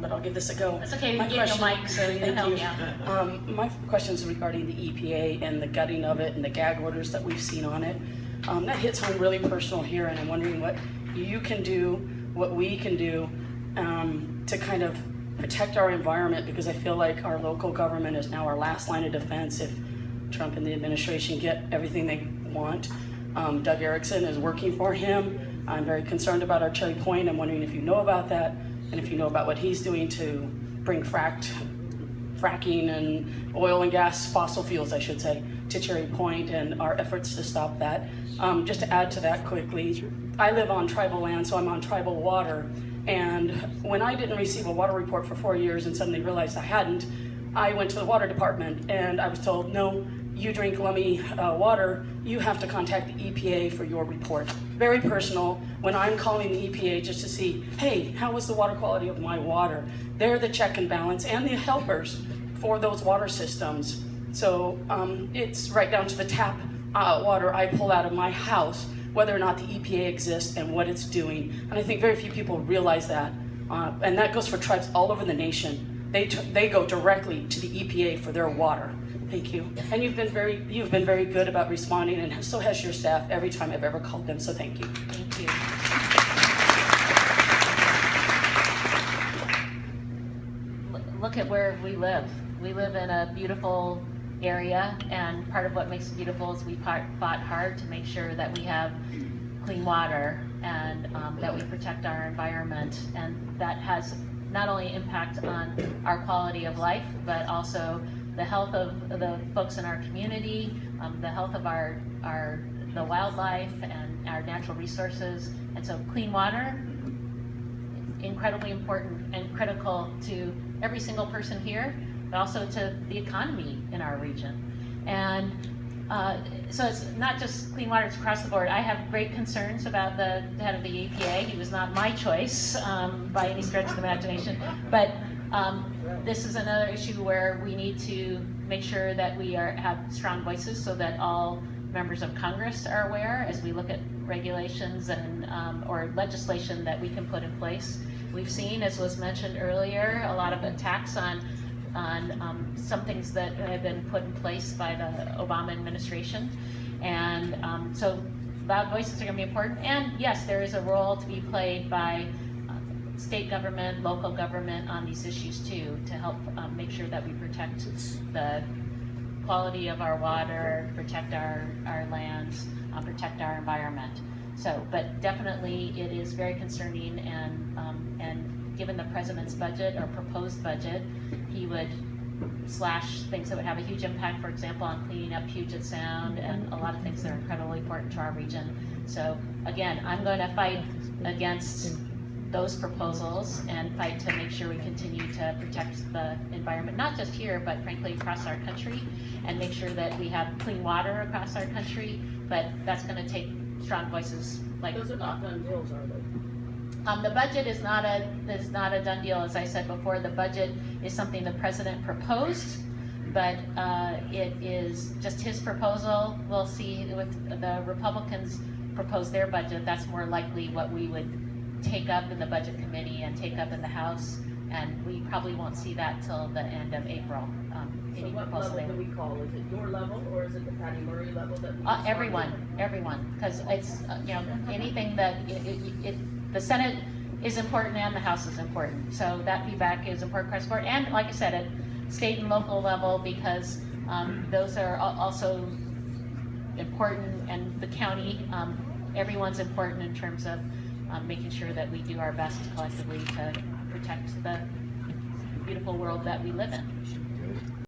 but I'll give this a go. It's okay, My we gave you a mic, so you can help Thank you you. out. My question is regarding the EPA and the gutting of it and the gag orders that we've seen on it. That hits home really personal here, and I'm wondering what you can do, what we can do to kind of protect our environment, because I feel like our local government is now our last line of defense if Trump and the administration get everything they want. Doug Erickson is working for him. I'm very concerned about our Cherry Point. I'm wondering if you know about that, and if you know about what he's doing to bring fracking and oil and gas, fossil fuels, I should say, to Cherry Point, and our efforts to stop that. Just to add to that quickly, I live on tribal land, so I'm on tribal water. And when I didn't receive a water report for 4 years and suddenly realized I hadn't, I went to the water department and I was told, no, you drink Lummi water, you have to contact the EPA for your report. Very personal. When I'm calling the EPA just to see, hey, how was the water quality of my water? They're the check and balance and the helpers for those water systems. So it's right down to the tap water I pull out of my house, whether or not the EPA exists and what it's doing. And I think very few people realize that. And that goes for tribes all over the nation. They go directly to the EPA for their water. Thank you. And you've been very good about responding, and so has your staff every time I've ever called them, so thank you. Thank you. Look at where we live. We live in a beautiful area, and part of what makes it beautiful is we fought hard to make sure that we have clean water and that we protect our environment, and that has not only impact on our quality of life, but also the health of the folks in our community, the health of the wildlife and our natural resources. And so clean water, incredibly important and critical to every single person here, but also to the economy in our region. And so it's not just clean water, it's across the board. I have great concerns about the head of the EPA. He was not my choice by any stretch of the imagination, but this is another issue where we need to make sure that we have strong voices so that all members of Congress are aware as we look at regulations and or legislation that we can put in place. We've seen, as was mentioned earlier, a lot of attacks on some things that have been put in place by the Obama administration. And so loud voices are going to be important. And yes, there is a role to be played by state government, local government on these issues too, to help make sure that we protect the quality of our water, protect our lands, protect our environment. So, but definitely it is very concerning, and given the president's budget or proposed budget, he would slash things that would have a huge impact, for example, on cleaning up Puget Sound and a lot of things that are incredibly important to our region. So again, I'm going to fight against those proposals and fight to make sure we continue to protect the environment, not just here, but frankly across our country, and make sure that we have clean water across our country. But that's going to take strong voices like Those are not done deals, are they? the budget is not a done deal. As I said before, the budget is something the president proposed, but it is just his proposal. We'll see with the Republicans propose their budget. That's more likely what we would take up in the budget committee and take up in the House, and we probably won't see that till the end of April. So what level do we call? Is it your level, or is it the Patty Murray level that we everyone, because it's anything that the Senate is important and the House is important. So that feedback is important across the board, and like I said, at state and local level, because those are also important, and the county, everyone's important in terms of making sure that we do our best collectively to protect the beautiful world that we live in.